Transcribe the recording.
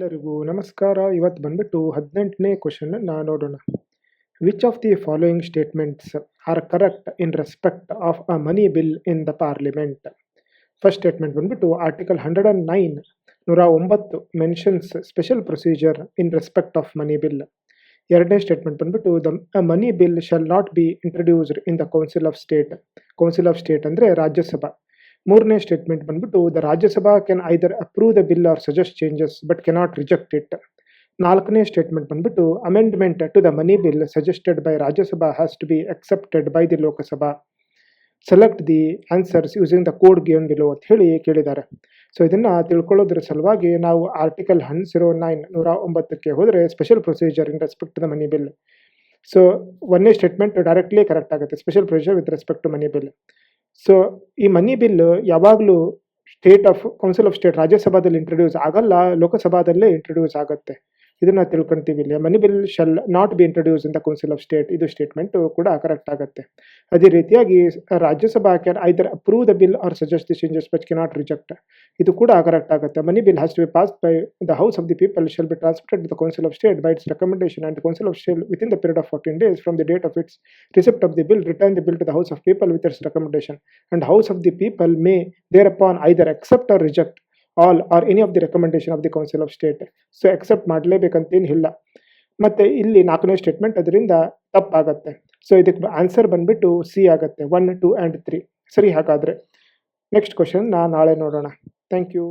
ಎಲ್ಲರಿಗೂ ನಮಸ್ಕಾರ. ಇವತ್ತು ಬಂದ್ಬಿಟ್ಟು 18ನೇ ಕ್ವೆಶ್ಚನನ್ನು ನೋಡೋಣ. Which of the following statements are correct in respect of a money bill in the parliament? First statement ಬಂದ್ಬಿಟ್ಟು article 109 109 mentions special procedure in respect of money bill. ಎರಡನೇ ಸ್ಟೇಟ್ಮೆಂಟ್ ಬಂದ್ಬಿಟ್ಟು the money bill shall not be introduced in the council of state. Council of state ಅಂದರೆ ರಾಜ್ಯಸಭಾ. ಮೂರನೇ statement ಬಂದ್ಬಿಟ್ಟು the Rajya Sabha can either approve the bill or suggest changes but cannot reject it. ನಾಲ್ಕನೇ statement ಬಂದ್ಬಿಟ್ಟು amendment to the money bill suggested by Rajya Sabha has to be accepted by the Lok Sabha. Select the answers using the code given below ಅಂತ ಹೇಳಿ ಕೇಳಿದ್ದಾರೆ. So ಇದನ್ನ ತಿಳ್ಕೊಳ್ಳೋದ್ರ ಸಲುವಾಗಿ ನಾವು article 109 ಹೋದರೆ special procedure in respect to the money bill. So ಒಂದನೇ statement directly correct ಆಗುತ್ತೆ, special procedure with respect to money bill. So ಈ ಮನಿ ಬಿಲ್ ಯಾವಾಗಲೂ ಕೌನ್ಸಿಲ್ ಆಫ್ ಸ್ಟೇಟ್ ರಾಜ್ಯಸಭಾದಲ್ಲಿ ಇಂಟ್ರೊಡ್ಯೂಸ್ ಆಗಲ್ಲ, ಲೋಕಸಭಾದಲ್ಲೇ ಇಂಟ್ರೊಡ್ಯೂಸ್ ಆಗುತ್ತೆ. ಇದನ್ನ ತಿಳ್ಕೊಂತೀವಿ ಇಲ್ಲಿ. Money bill shall not be introduce in the council of state, ಇದು ಸ್ಟೇಟ್ಮೆಂಟ್ ಕೂಡ ಕರೆಕ್ಟ್ ಆಗುತ್ತೆ. ಅದೇ ರೀತಿಯಾಗಿ Rajya Sabha can either approve the bill or suggest the changes but cannot reject, ಇದು ಕೂಡ ಕರೆಕ್ಟ್ ಆಗುತ್ತೆ. Money bill has to be passed by the house of the people shall be transmitted to the council of state by its recommendation and the council of state within the period of 14 days from the date of its receipt of the bill return the bill to the house of people with its recommendation and house of the people may thereupon either accept or reject all or any of the recommendation of the council of state. So accept ಮಾಡಲೇಬೇಕಂತೇನು ಇಲ್ಲ. ಮತ್ತೆ ಇಲ್ಲಿ ನಾಲ್ಕನೇ statement ಅದರಿಂದ ತಪ್ಪಾಗತ್ತೆ. So ಇದಕ್ಕೆ answer ಬಂದ್ಬಿಟ್ಟು C ಆಗುತ್ತೆ, 1, 2 and 3. ಸರಿ, ಹಾಗಾದ್ರೆ ನೆಕ್ಸ್ಟ್ ಕ್ವಶನ್ ನಾಳೆ ನೋಡೋಣ. Thank you.